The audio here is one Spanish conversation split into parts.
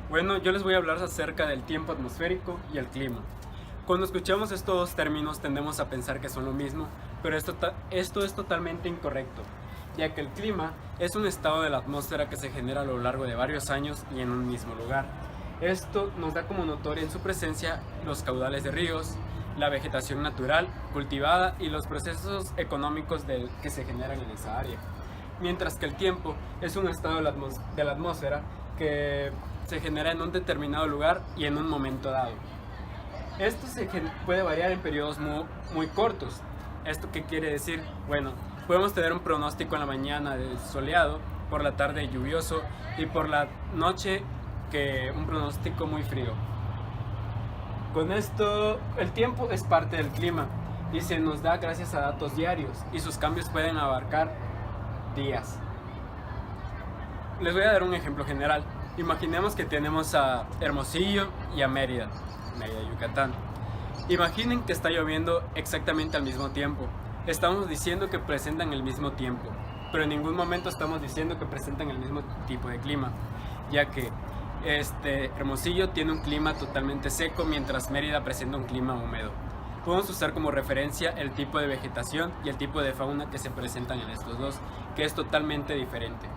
Bueno, yo les voy a hablar acerca del tiempo atmosférico y el clima. Cuando escuchamos estos dos términos tendemos a pensar que son lo mismo, pero esto es totalmente incorrecto, ya que el clima es un estado de la atmósfera que se genera a lo largo de varios años y en un mismo lugar. Esto nos da como notoria en su presencia los caudales de ríos, la vegetación natural, cultivada y los procesos económicos que se generan en esa área. Mientras que el tiempo es un estado de la atmósfera que se genera en un determinado lugar y en un momento dado. Esto puede variar en periodos muy cortos. ¿Esto qué quiere decir? Bueno, podemos tener un pronóstico en la mañana de soleado, por la tarde lluvioso y por la noche un pronóstico muy frío. Con esto, el tiempo es parte del clima y se nos da gracias a datos diarios y sus cambios pueden abarcar días. Les voy a dar un ejemplo general. Imaginemos que tenemos a Hermosillo y a Mérida, Yucatán. Imaginen que está lloviendo exactamente al mismo tiempo. Estamos diciendo que presentan el mismo tiempo, pero en ningún momento estamos diciendo que presentan el mismo tipo de clima, ya que Hermosillo tiene un clima totalmente seco, mientras Mérida presenta un clima húmedo. Podemos usar como referencia el tipo de vegetación y el tipo de fauna que se presentan en estos dos, que es totalmente diferente.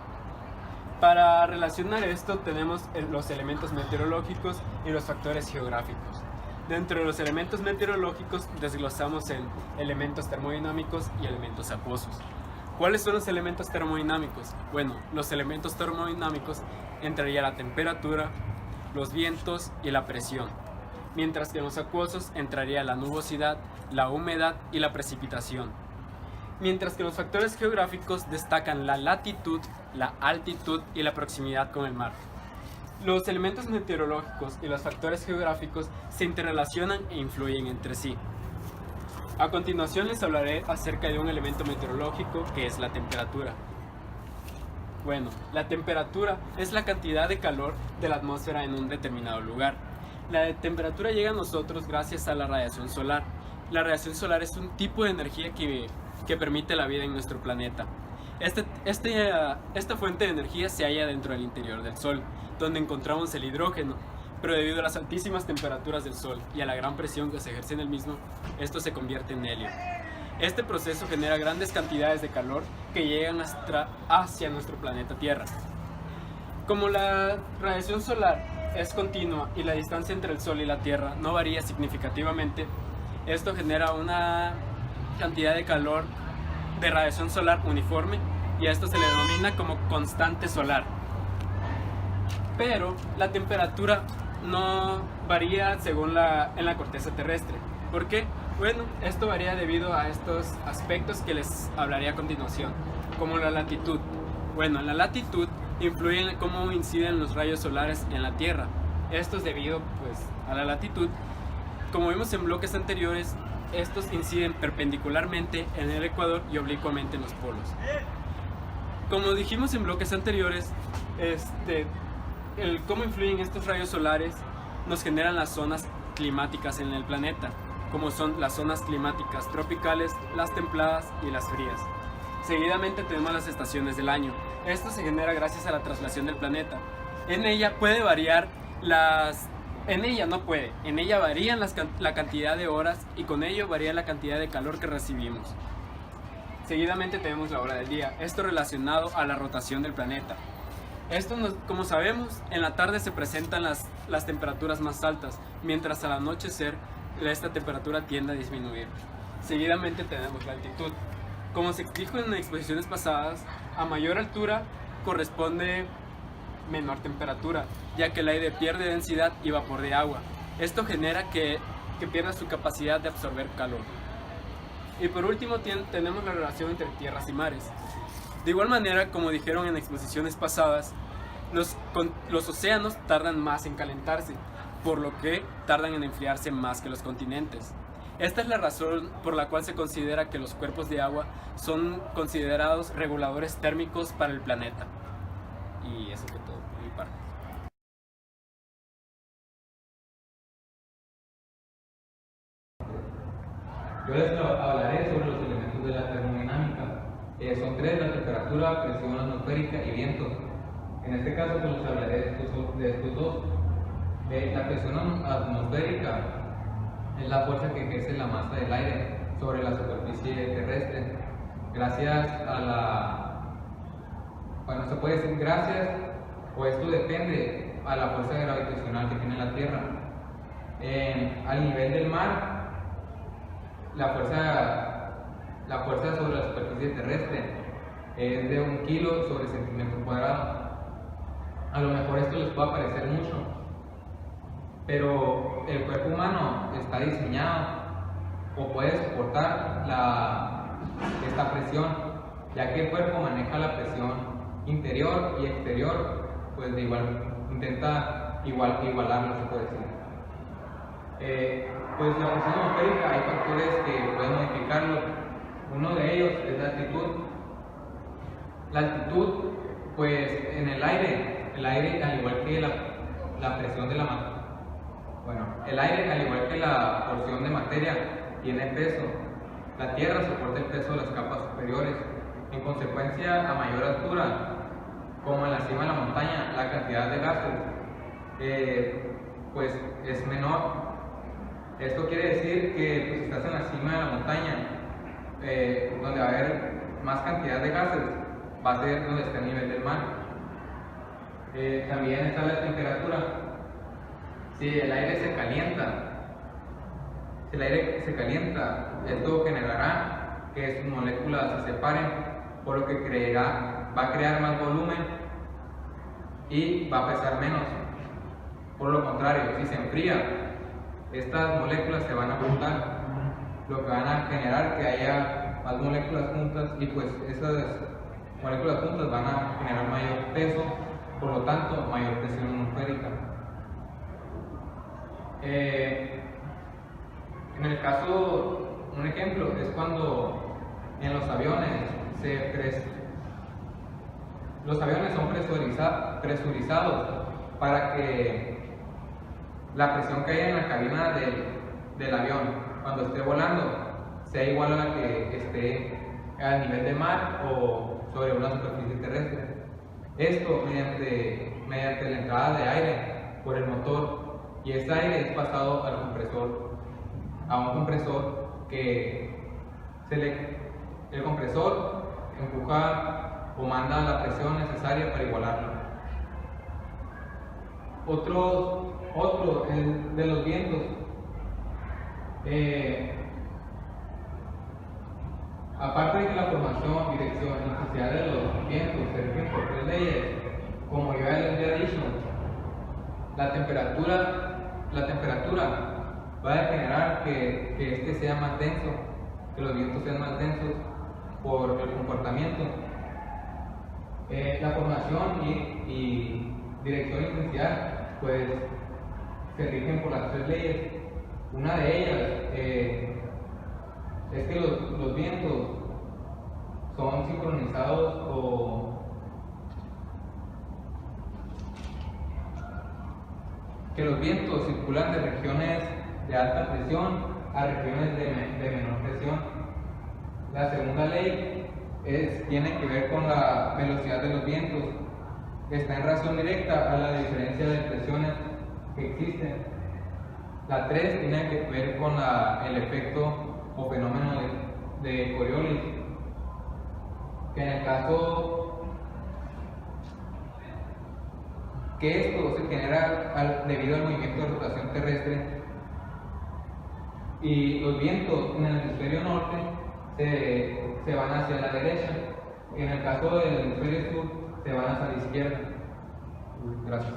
Para relacionar esto tenemos los elementos meteorológicos y los factores geográficos. Dentro de los elementos meteorológicos desglosamos en elementos termodinámicos y elementos acuosos. ¿Cuáles son los elementos termodinámicos? Bueno, los elementos termodinámicos entraría la temperatura, los vientos y la presión, mientras que en los acuosos entraría la nubosidad, la humedad y la precipitación. Mientras que los factores geográficos destacan la latitud, la altitud y la proximidad con el mar. Los elementos meteorológicos y los factores geográficos se interrelacionan e influyen entre sí. A continuación les hablaré acerca de un elemento meteorológico que es la temperatura. Bueno, la temperatura es la cantidad de calor de la atmósfera en un determinado lugar. La temperatura llega a nosotros gracias a la radiación solar. La radiación solar es un tipo de energía que permite la vida en nuestro planeta. Esta fuente de energía se halla dentro del interior del Sol, donde encontramos el hidrógeno, pero debido a las altísimas temperaturas del Sol y a la gran presión que se ejerce en el mismo, esto se convierte en helio. Este proceso genera grandes cantidades de calor que llegan hacia nuestro planeta Tierra. Como la radiación solar es continua y la distancia entre el Sol y la Tierra no varía significativamente, esto genera una cantidad de calor de radiación solar uniforme y a esto se le denomina como constante solar. Pero la temperatura no varía según en la corteza terrestre. ¿Por qué? Bueno, esto varía debido a estos aspectos que les hablaré a continuación, como la latitud. Bueno, la latitud influye en cómo inciden los rayos solares en la Tierra. Esto es debido a la latitud. Como vimos en bloques anteriores, estos inciden perpendicularmente en el ecuador y oblicuamente en los polos. Como dijimos en bloques anteriores, cómo influyen estos rayos solares nos generan las zonas climáticas en el planeta, como son las zonas climáticas tropicales, las templadas y las frías. Seguidamente tenemos las estaciones del año. Esto se genera gracias a la traslación del planeta. En ella varían la cantidad de horas y con ello varía la cantidad de calor que recibimos. Seguidamente tenemos la hora del día, esto relacionado a la rotación del planeta. Como sabemos, en la tarde se presentan las temperaturas más altas, mientras al anochecer esta temperatura tiende a disminuir. Seguidamente tenemos la altitud. Como se dijo en exposiciones pasadas, a mayor altura corresponde menor temperatura, ya que el aire pierde densidad y vapor de agua. Esto genera que pierda su capacidad de absorber calor. Y por último tenemos la relación entre tierras y mares. De igual manera, como dijeron en exposiciones pasadas, los océanos tardan más en calentarse, por lo que tardan en enfriarse más que los continentes. Esta es la razón por la cual se considera que los cuerpos de agua son considerados reguladores térmicos para el planeta. Y eso fue todo por mi parte. Yo les hablaré sobre los elementos de la termodinámica. Son tres: la temperatura, presión atmosférica y viento. En este caso, pues les hablaré de estos dos. La presión atmosférica es la fuerza que ejerce la masa del aire sobre la superficie terrestre. Gracias a bueno, se puede decir gracias, o esto depende a la fuerza gravitacional que tiene la Tierra. Al nivel del mar, la fuerza sobre la superficie terrestre es de 1 kilo sobre centímetro cuadrado. A lo mejor esto les puede parecer mucho, pero el cuerpo humano está diseñado o puede soportar esta presión, ya que el cuerpo maneja la presión interior y exterior, pues intenta igualarlo, se puede decir. Pues la presión atmosférica hay factores que pueden modificarlo. Uno de ellos es la altitud. La altitud, pues en el aire, al igual que la presión de el aire, al igual que la porción de materia, tiene peso. La Tierra soporta el peso de las capas superiores. En consecuencia, a mayor altura, como en la cima de la montaña, la cantidad de gases pues es menor. Esto quiere decir que pues, si estás en la cima de la montaña, donde va a haber más cantidad de gases, va a ser donde está el nivel del mar. También está la temperatura. Si el aire se calienta, esto generará que sus moléculas se separen, por lo que va a crear más volumen y va a pesar menos. Por lo contrario, si se enfría, estas moléculas se van a juntar, lo que van a generar que haya más moléculas juntas, y pues esas moléculas juntas van a generar mayor peso, por lo tanto mayor presión atmosférica. En el caso, un ejemplo es cuando en los aviones los aviones son presurizados para que la presión que haya en la cabina del avión cuando esté volando sea igual a la que esté a nivel de mar o sobre una superficie terrestre. Esto mediante la entrada de aire por el motor, y este aire es pasado a un compresor que el compresor empuja o manda la presión necesaria para igualarlo. Otro es de los vientos. Aparte de que la formación, dirección y intensidad de los vientos se rigen por 3 leyes, como ya les había dicho, la temperatura va a generar que este sea más denso, que los vientos sean más densos por el comportamiento. La formación y dirección e intensidad pues se rigen por las 3 leyes. Una de ellas es que los vientos son sincronizados que los vientos circulan de regiones de alta presión a regiones de menor presión. La segunda ley tiene que ver con la velocidad de los vientos, que está en relación directa a la diferencia de presiones que existen. La 3 tiene que ver con el efecto o fenómeno de Coriolis, que en el caso que esto se genera debido al movimiento de rotación terrestre, y los vientos en el hemisferio norte se van hacia la derecha, y en el caso del hemisferio sur se van hacia la izquierda. Gracias.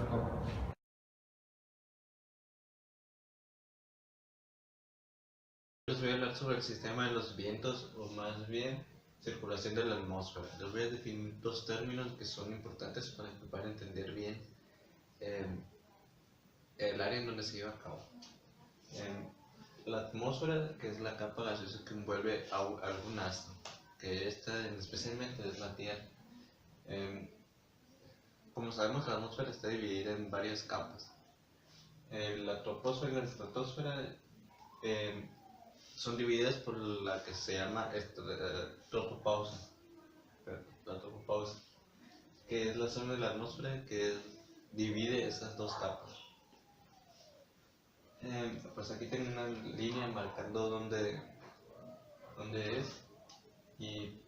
Les voy a hablar sobre el sistema de los vientos, o más bien circulación de la atmósfera. Les voy a definir 2 términos que son importantes para que puedan entender bien el área en donde se lleva a cabo. La atmósfera, que es la capa gaseosa que envuelve a algún astro, que esta especialmente es la Tierra. Como sabemos, la atmósfera está dividida en varias capas. La troposfera y la estratosfera son divididas por la que se llama tropopausa, la tropopausa, que es la zona de la atmósfera que divide esas 2 capas. Pues aquí tengo una línea marcando dónde es. ¿Y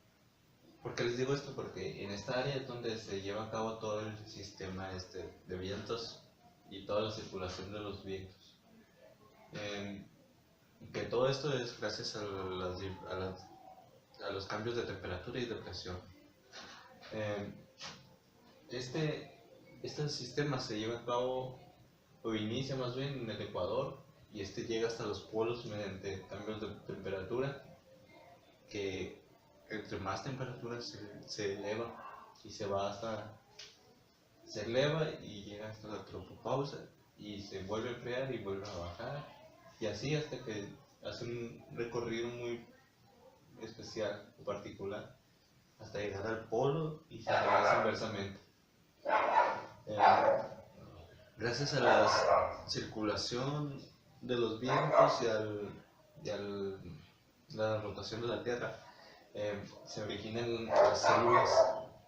por qué les digo esto? Porque en esta área es donde se lleva a cabo todo el sistema de vientos y toda la circulación de los vientos. Que todo esto es gracias a los cambios de temperatura y de presión. Este sistema se lleva a cabo, o inicia más bien en el Ecuador, y llega hasta los polos mediante cambios de temperatura, que entre más temperatura se eleva y se eleva y llega hasta la tropopausa y se vuelve a enfriar y vuelve a bajar, y así hasta que hace un recorrido muy especial o particular hasta llegar al polo y se regresa inversamente. Gracias a la circulación de los vientos y a la rotación de la Tierra, se originan las células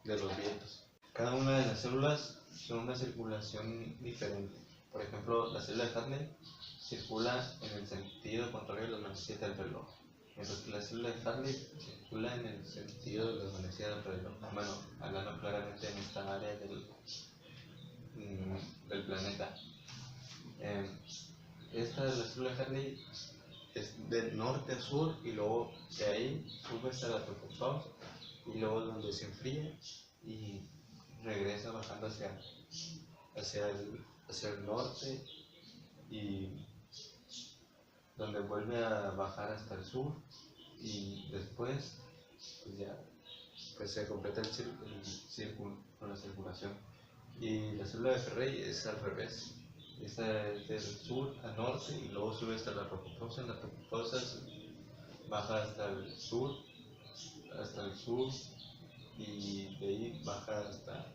de los vientos. Cada una de las células son una circulación diferente. Por ejemplo, la célula de Hartley circula en el sentido contrario de las manecillas del reloj, mientras que la célula de Hartley circula en el sentido de las manecillas del reloj. Bueno, hablando claramente en esta área del planeta. Esta de la célula de Hartley es de norte a sur, y luego de ahí sube hasta la tropopausa, y luego donde se enfría y regresa bajando hacia el norte, y donde vuelve a bajar hasta el sur, y después pues ya se completa el círculo con la circulación. Y la célula de Ferrey es al revés. Esta es del sur a norte y luego sube hasta la tropopausa. En la tropopausa baja hasta el sur, y de ahí baja hasta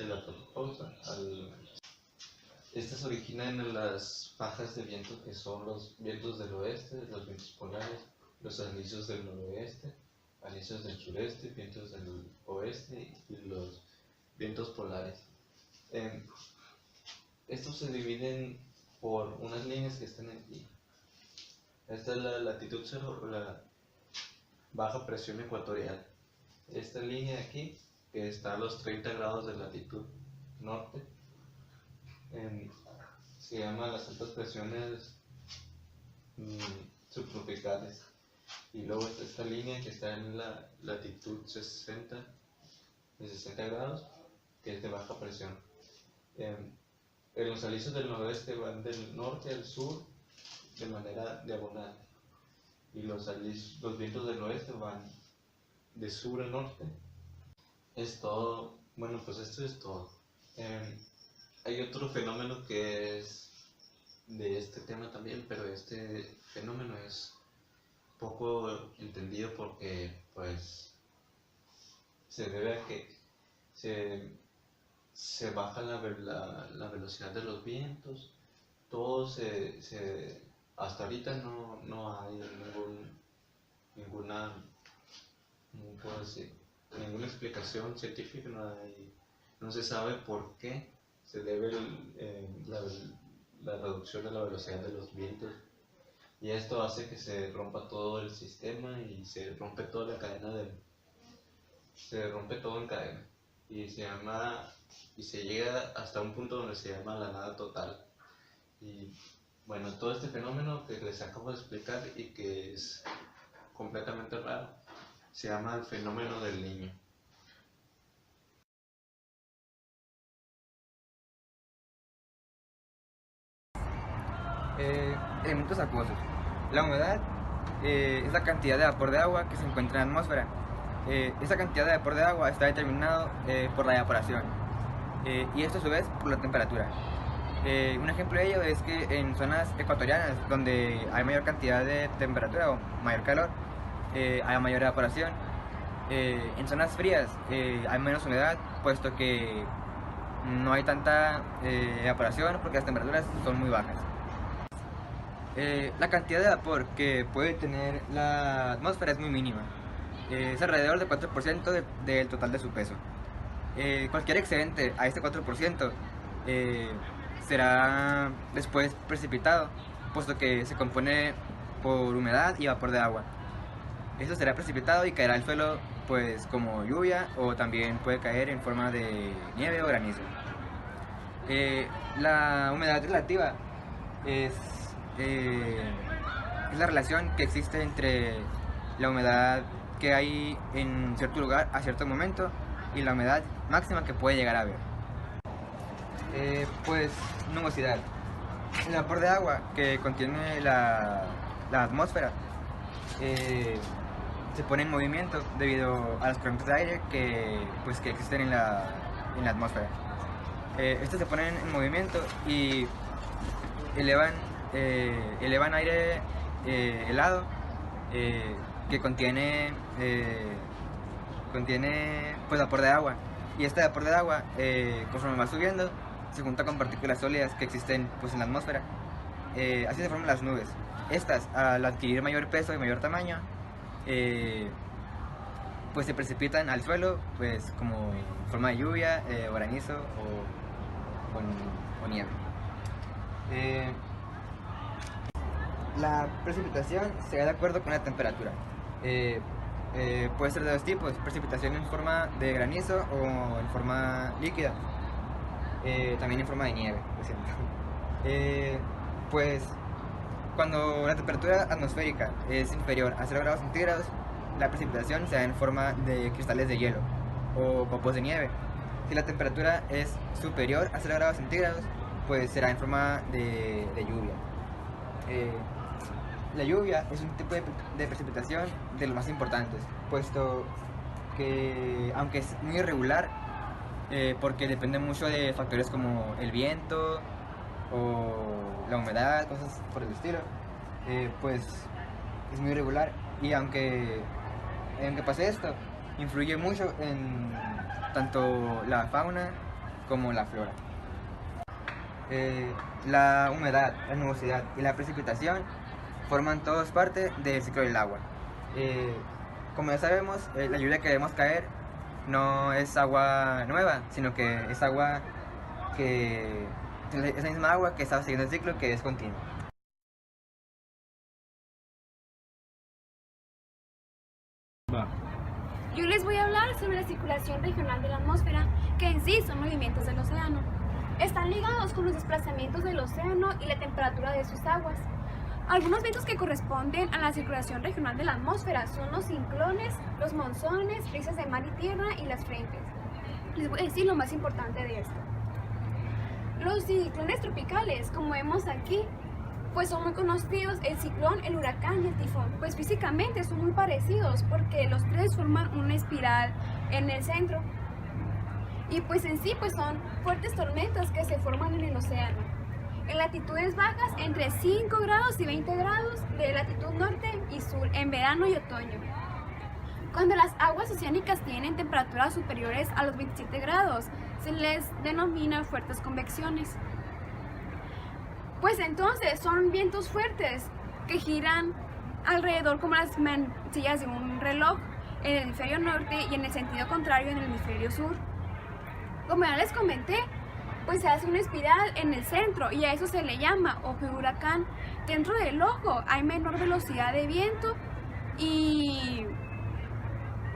la tropopausa. Estas se originan en las fajas de viento, que son los vientos del oeste, los vientos polares, los alisios del noroeste, alisios del sureste, vientos del oeste y los vientos polares. Estos se dividen por unas líneas que están aquí. Esta es la latitud cero, la baja presión ecuatorial. Esta línea de aquí, que está a los 30 grados de latitud norte, se llama las altas presiones subtropicales. Y luego está esta línea que está en la latitud de 60 grados, que es de baja presión. Los alisios del noroeste van del norte al sur de manera diagonal, y los vientos del oeste van de sur a norte. Es todo. Bueno, pues esto es todo. Hay otro fenómeno que es de este tema también, pero este fenómeno es poco entendido porque pues se debe a que se baja la velocidad de los vientos. Todo hasta ahorita no hay ninguna explicación científica, no se sabe por qué se debe la reducción de la velocidad de los vientos, y esto hace que se rompa todo el sistema y se rompe toda la cadena se rompe todo en cadena, y se llega hasta un punto donde se llama la nada total. Y bueno, todo este fenómeno que les acabo de explicar y que es completamente raro se llama el fenómeno del Niño. Elementos acuosos. La humedad es la cantidad de vapor de agua que se encuentra en la atmósfera. Esa cantidad de vapor de agua está determinado por la evaporación, y esto a su vez por la temperatura. Un ejemplo de ello es que en zonas ecuatorianas, donde hay mayor cantidad de temperatura o mayor calor, hay mayor evaporación. En zonas frías hay menos humedad, puesto que no hay tanta evaporación porque las temperaturas son muy bajas. La cantidad de vapor que puede tener la atmósfera es muy mínima. Es alrededor del 4% del total de su peso. Cualquier excedente a este 4% será después precipitado puesto que se compone por humedad y vapor de agua. Esto será precipitado y caerá al suelo pues como lluvia, o también puede caer en forma de nieve o granizo. La humedad relativa es la relación que existe entre la humedad que hay en cierto lugar a cierto momento y la humedad máxima que puede llegar a haber. Pues nubosidad. El vapor de agua que contiene la atmósfera se pone en movimiento debido a las corrientes de aire que existen en la atmósfera. Estos se ponen en movimiento y elevan aire helado que contiene pues vapor de agua, y este vapor de agua conforme va subiendo se junta con partículas sólidas que existen pues en la atmósfera. Así se forman las nubes. Estas, al adquirir mayor peso y mayor tamaño, pues se precipitan al suelo pues como en forma de lluvia, o granizo o nieve. La precipitación se da de acuerdo con la temperatura. Puede ser de dos tipos: precipitación en forma de granizo o en forma líquida, también en forma de nieve, por ejemplo. Pues cuando la temperatura atmosférica es inferior a 0 grados centígrados, la precipitación se da en forma de cristales de hielo o copos de nieve. Si la temperatura es superior a 0 grados centígrados, pues será en forma de lluvia. La lluvia es un tipo de precipitación de los más importantes, puesto que, aunque es muy irregular, porque depende mucho de factores como el viento o la humedad, cosas por el estilo, pues es muy irregular, y aunque pase esto, influye mucho en tanto la fauna como la flora. La humedad, la nubosidad y la precipitación forman todos parte del ciclo del agua. Como ya sabemos, la lluvia que debemos caer no es agua nueva, sino que es agua es la misma agua que está siguiendo el ciclo, que es continuo. Yo les voy a hablar sobre la circulación regional de la atmósfera, que en sí son movimientos del océano. Están ligados con los desplazamientos del océano y la temperatura de sus aguas. Algunos vientos que corresponden a la circulación regional de la atmósfera son los ciclones, los monzones, brisas de mar y tierra y las frentes. Les voy a decir lo más importante de esto. Los ciclones tropicales, como vemos aquí, pues son muy conocidos: el ciclón, el huracán y el tifón. Pues físicamente son muy parecidos porque los tres forman una espiral en el centro. Y pues en sí pues son fuertes tormentas que se forman en el océano. En latitudes bajas, entre 5 grados y 20 grados de latitud norte y sur, en verano y otoño. Cuando las aguas oceánicas tienen temperaturas superiores a los 27 grados, se les denomina fuertes convecciones. Pues entonces son vientos fuertes que giran alrededor como las manecillas de un reloj en el hemisferio norte y en el sentido contrario en el hemisferio sur. Como ya les comenté, pues se hace una espiral en el centro y a eso se le llama ojo de huracán. Dentro del ojo hay menor velocidad de viento y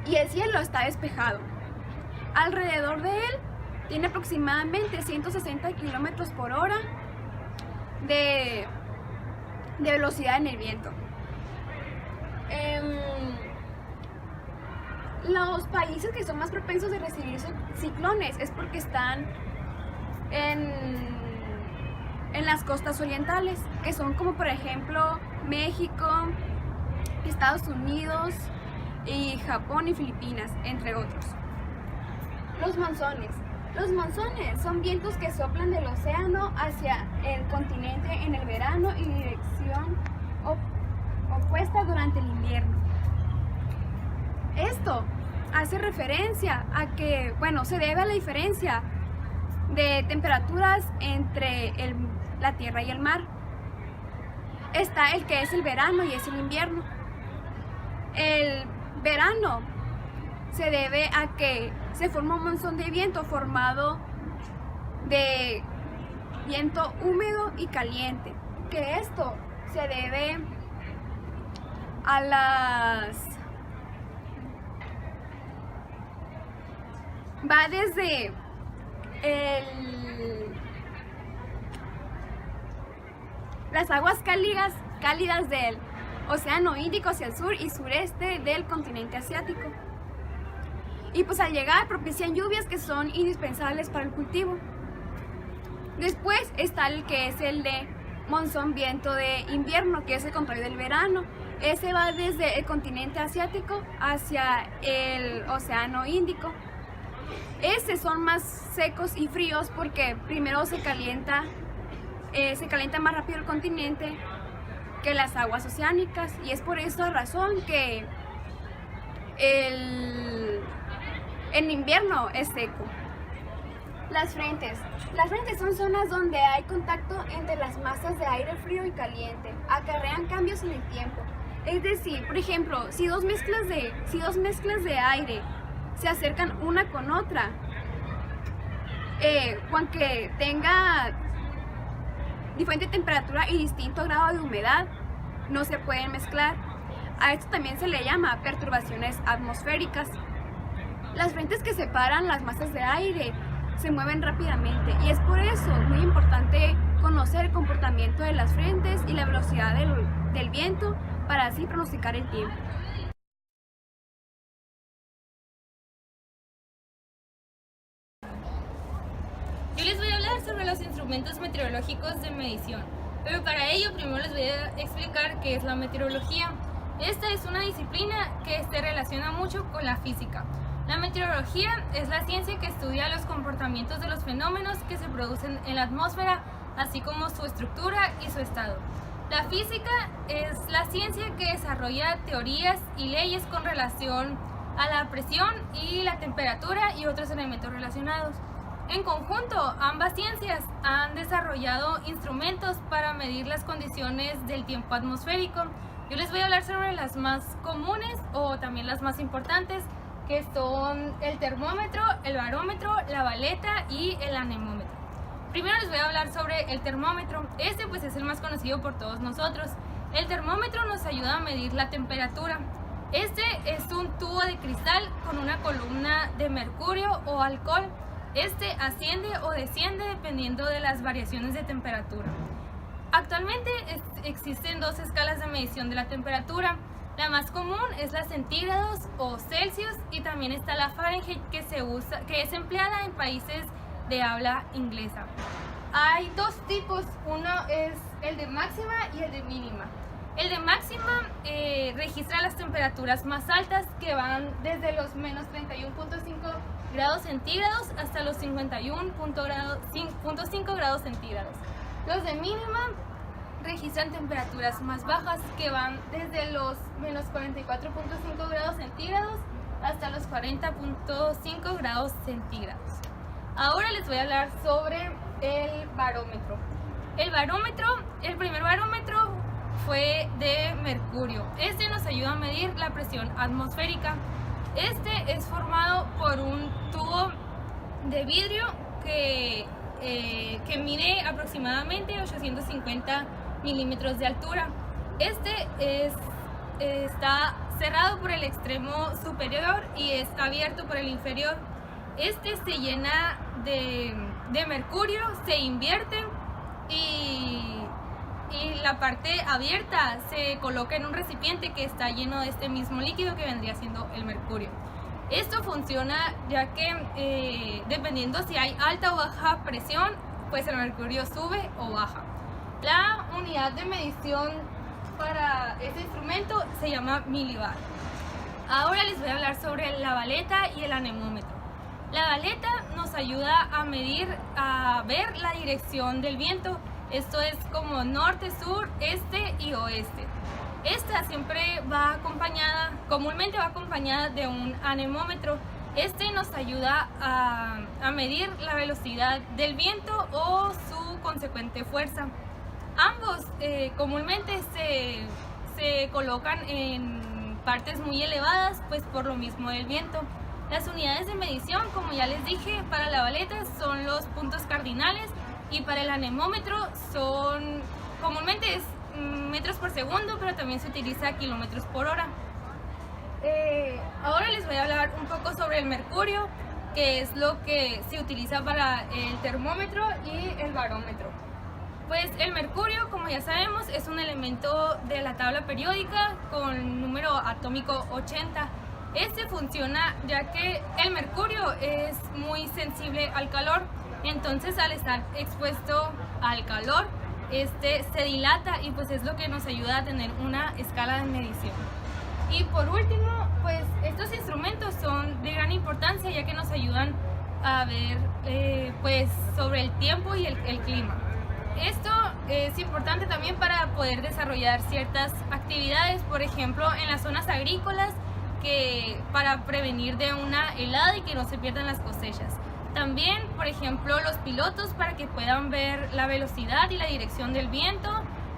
el cielo está despejado. Alrededor de él tiene aproximadamente 160 kilómetros por hora de velocidad en el viento. Los países que son más propensos de recibir ciclones es porque están en las costas orientales, que son como por ejemplo México, Estados Unidos y Japón y Filipinas, entre otros. Los monzones. Los monzones son vientos que soplan del océano hacia el continente en el verano y dirección opuesta durante el invierno. Esto hace referencia a que, se debe a la diferencia de temperaturas entre la tierra y el mar. Está el que es el verano y es el invierno. El verano se debe a que se forma un monzón de viento formado de viento húmedo y caliente, que esto se debe a va desde las aguas cálidas del Océano Índico hacia el sur y sureste del continente asiático. Y pues al llegar propician lluvias que son indispensables para el cultivo. Después está el que es el de monzón, viento de invierno, que es el contrario del verano. Ese va desde el continente asiático hacia el Océano Índico. Son más secos y fríos porque primero se calienta más rápido el continente que las aguas oceánicas, y es por esa razón que en invierno es seco. Las frentes son zonas donde hay contacto entre las masas de aire frío y caliente, acarrean cambios en el tiempo. Es decir, por ejemplo, si dos mezclas de aire se acercan una con otra, aunque tenga diferente temperatura y distinto grado de humedad, no se pueden mezclar. A esto también se le llama perturbaciones atmosféricas. Las frentes que separan las masas de aire se mueven rápidamente, y es por eso muy importante conocer el comportamiento de las frentes y la velocidad del viento para así pronosticar el tiempo. Yo les voy a hablar sobre los instrumentos meteorológicos de medición, pero para ello primero les voy a explicar qué es la meteorología. Esta es una disciplina que se relaciona mucho con la física. La meteorología es la ciencia que estudia los comportamientos de los fenómenos que se producen en la atmósfera, así como su estructura y su estado. La física es la ciencia que desarrolla teorías y leyes con relación a la presión y la temperatura y otros elementos relacionados. En conjunto, ambas ciencias han desarrollado instrumentos para medir las condiciones del tiempo atmosférico. Yo les voy a hablar sobre las más comunes o también las más importantes, que son el termómetro, el barómetro, la baleta y el anemómetro. Primero les voy a hablar sobre el termómetro. Pues es el más conocido por todos nosotros. El termómetro nos ayuda a medir la temperatura. Es un tubo de cristal con una columna de mercurio o alcohol. Asciende o desciende dependiendo de las variaciones de temperatura. Actualmente existen dos escalas de medición de la temperatura. La más común es la centígrados o Celsius, y también está la Fahrenheit, que es empleada en países de habla inglesa. Hay dos tipos, uno es el de máxima y el de mínima. El de máxima registra las temperaturas más altas, que van desde los menos 31.5 grados centígrados hasta los 51.5 grados centígrados. Los de mínima registran temperaturas más bajas, que van desde los menos 44.5 grados centígrados hasta los 40.5 grados centígrados. Ahora les voy a hablar sobre el barómetro. El primer barómetro fue de mercurio. Nos ayuda a medir la presión atmosférica. Es formado por un tubo de vidrio que mide aproximadamente 850 milímetros de altura. Está cerrado por el extremo superior y es abierto por el inferior. Se llena de mercurio, se invierte y la parte abierta se coloca en un recipiente que está lleno de este mismo líquido que vendría siendo el mercurio. Esto funciona ya que dependiendo si hay alta o baja presión, pues el mercurio sube o baja. La unidad de medición para este instrumento se llama milibar. Ahora les voy a hablar sobre la baleta y el anemómetro. La baleta nos ayuda a ver la dirección del viento. Esto es como norte, sur, este y oeste. Comúnmente va acompañada de un anemómetro. Nos ayuda a medir la velocidad del viento o su consecuente fuerza. Ambos comúnmente se colocan en partes muy elevadas, pues por lo mismo del viento. Las unidades de medición, como ya les dije, para la baleta son los puntos cardinales, y para el anemómetro comúnmente metros por segundo, pero también se utiliza kilómetros por hora. Ahora les voy a hablar un poco sobre el mercurio, que es lo que se utiliza para el termómetro y el barómetro. Pues el mercurio, como ya sabemos, es un elemento de la tabla periódica con número atómico 80. Este funciona ya que el mercurio es muy sensible al calor, entonces al estar expuesto al calor, se dilata y pues es lo que nos ayuda a tener una escala de medición. Y por último, pues estos instrumentos son de gran importancia ya que nos ayudan a ver pues sobre el tiempo y el clima. Esto es importante también para poder desarrollar ciertas actividades, por ejemplo en las zonas agrícolas, para prevenir de una helada y que no se pierdan las cosechas. También, por ejemplo, los pilotos para que puedan ver la velocidad y la dirección del viento.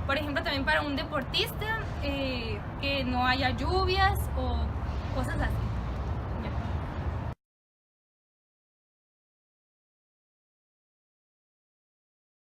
Por ejemplo, también para un deportista, que no haya lluvias o